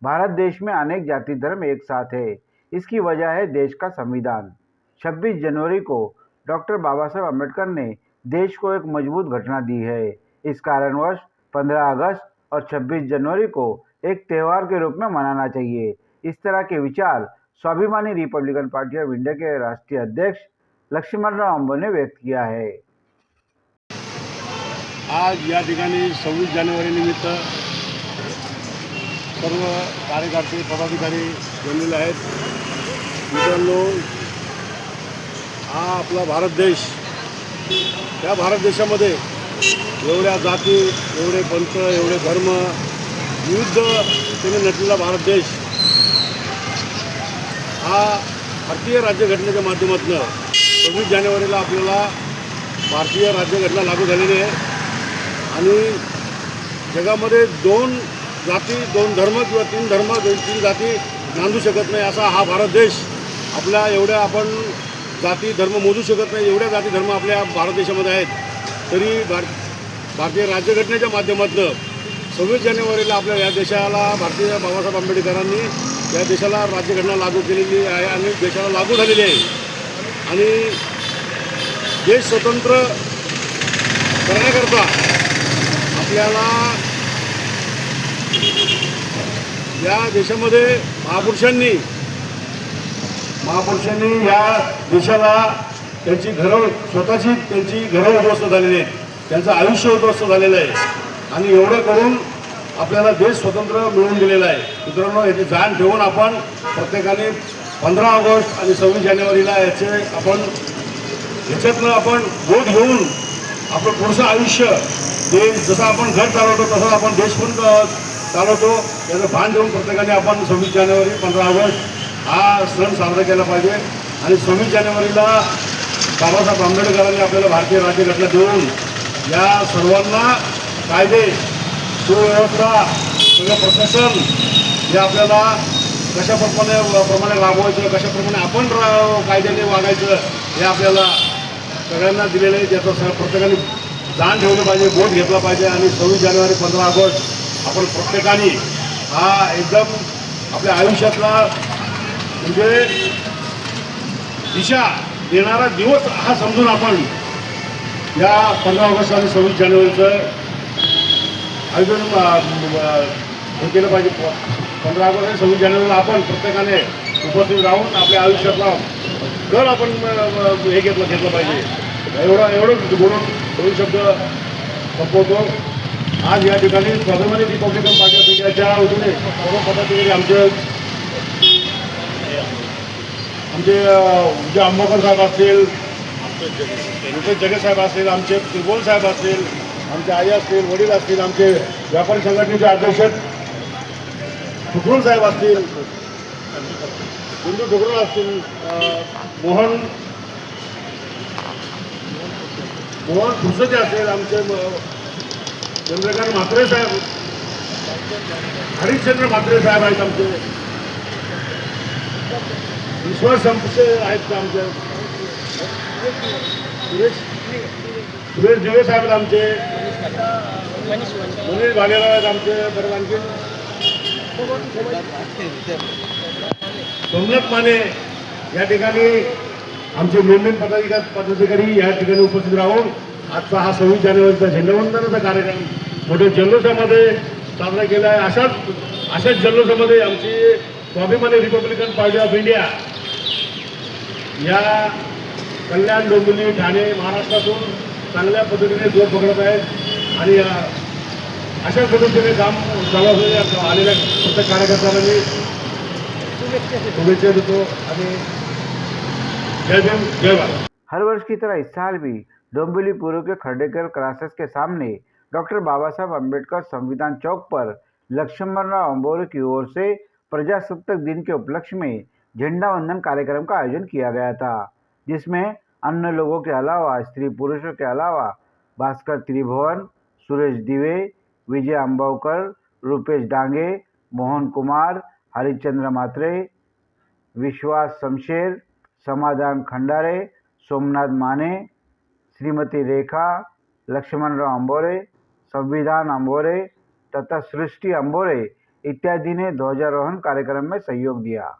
भारत देश में अनेक जाति धर्म एक साथ है। इसकी वजह है देश का संविधान। 26 जनवरी को डॉक्टर बाबा साहब अम्बेडकर ने देश को एक मजबूत घटना दी है। इस कारणवश 15 अगस्त और 26 जनवरी को एक त्यौहार के रूप में मनाना चाहिए। इस तरह के विचार स्वाभिमानी रिपब्लिकन पार्टी ऑफ इंडिया के राष्ट्रीय अध्यक्ष लक्ष्मणराव अंबो ने व्यक्त किया है। आज या ठिकाणी 26 जानेवारी निमित्त सर्व कार्यकर्ते पदाधिकारी जमलेले आहेत। मित्रांनो, हा आपला भारत देश, त्या भारत देशामध्ये एवढ्या जाती, एवढे पंथ, एवढे धर्म, विविध त्याने नटलेला भारत देश हा भारतीय राज्यघटनेच्या माध्यमातून 26 जानेवारीला आपल्याला भारतीय राज्यघटना लागू झालेली आहे आणि जगामध्ये 2 जाती, 2 धर्म किंवा 3 धर्म, 3 जाती नांदू शकत नाही असा हा भारत देश। आपल्या एवढ्या आपण जाती धर्म मोजू शकत नाही, एवढ्या जाती धर्म आपल्या भारत देशामध्ये आहेत। तरी भारतीय राज्यघटनेच्या माध्यमातून 26 जानेवारीला आपल्या या देशाला भारतीय बाबासाहेब आंबेडकरांनी या देशाला राज्यघटना लागू केलेली आहे आणि देशाला लागू झालेली आहे आणि देश स्वतंत्र करण्याकरता आपल्याला या देशामध्ये महापुरुषांनी या देशाला त्यांची घरं स्वतःची त्यांची घरं उद्ध्वस्त झालेली आहेत, त्यांचं आयुष्य उद्ध्वस्त झालेलं आहे आणि एवढं करून आपल्याला देश स्वतंत्र मिळवून दिलेला आहे। मित्रांनो, याची जाण ठेवून आपण प्रत्येकाने 15 ऑगस्ट आणि 26 जानेवारीला ह्याच्यातनं आपण बोध घेऊन आपलं पुढचं आयुष्य देश जसं आपण घर चालवतो तसं आपण देश पण चालवतो याचं भान देऊन प्रत्येकाने आपण 26 जानेवारी 15 ऑगस्ट हा सण साजरा केला पाहिजे आणि 26 जानेवारीला बाबासाहेब आंबेडकरांनी आपल्याला भारतीय राज्यघटना देऊन या सर्वांना कायदे, सुव्यवस्था, सगळं प्रशासन हे आपल्याला कशाप्रमाणे राबवायचं, कशाप्रमाणे आपण कायद्याने वागायचं हे आपल्याला सगळ्यांना दिलेलं आहे। त्याचं प्रत्येकाने जाण ठेवलं पाहिजे, बोध घेतला पाहिजे आणि 26 जानेवारी 15 ऑगस्ट आपण प्रत्येकाने हा एकदम आपल्या आयुष्यातला म्हणजे दिशा देणारा दिवस हा समजून आपण या 15 ऑगस्ट आणि 26 जानेवारीचं आयोजन हे केलं पाहिजे। 15 ऑगस्ट आणि 26 जानेवारीला आपण प्रत्येकाने उपस्थित राहून आपल्या आयुष्यातला घर आपण हे घेतलं पाहिजे। एवढं बोलून 2 शब्द संपवतो। आज या ठिकाणी स्वाभिमानी रिपब्लिकन पार्टी ऑफ इंडियाच्या वतीने सर्व पदाधिकारी आमचे अंबेडकर साहेब असतील, रुपेश जगे साहेब असतील, आमचे त्रिभुवन साहेब असतील, आमचे आई असतील, वडील असतील, आमचे व्यापारी संघटनेचे अध्यक्ष ठुकरून साहेब असतील, बिंदू ठुकरून असतील, मोहन फुरसते असेल, आमचे चंद्रकांत म्हात्रे साहेब, हरिश्चंद्र म्हात्रे साहेब आहेत, आमचे विश्वास संपसे आहेत, आमचे सुरेश दिवे साहेब, आमचे मनीष भालेराव आहेत, आमचे परत आणखी सोमनाथ माने या ठिकाणी आमचे मेन पदाधिकारी या ठिकाणी उपस्थित राहून आजचा हा 26 जानेवारीचा झेंडावंदनाचा कार्यक्रम मोठ्या जल्लोषामध्ये साजरा केला आहे। अशाच जल्लोषामध्ये आमची स्वाभिमानी रिपब्लिकन पार्टी ऑफ इंडिया या कल्याण, डोंबिवली, ठाणे, महाराष्ट्रातून चांगल्या पद्धतीने जोर पकडत आहेत आणि अशा पद्धतीने काम चालू आलेल्या प्रत्येक कार्यकर्त्यांना मी शुभेच्छा देतो आणि जय भीम, जय भारत। हर वर्ष की तरह इस साल भी डोंबिवली पूर्व के खर्डेकर क्लासेस के सामने डॉक्टर बाबा साहब अम्बेडकर संविधान चौक पर लक्ष्मणराव अंबोरे की ओर से प्रजासत्ताक दिन के उपलक्ष्य में झंडा वंदन कार्यक्रम का आयोजन किया गया था, जिसमें अन्य लोगों के अलावा स्त्री पुरुषों के अलावा भास्कर त्रिभुवन, सुरेश दिवे, विजय अंबावकर, रुपेश डांगे, मोहन कुमार, हरिश्चंद्र म्हात्रे, विश्वास शमशेर, समाधान खंडारे, सोमनाथ माने, श्रीमती रेखा, लक्ष्मणराव अंबोरे, संविधान अंबोरे तथा सृष्टि अंबोरे इत्यादि ने ध्वजारोहण कार्यक्रम में सहयोग दिया।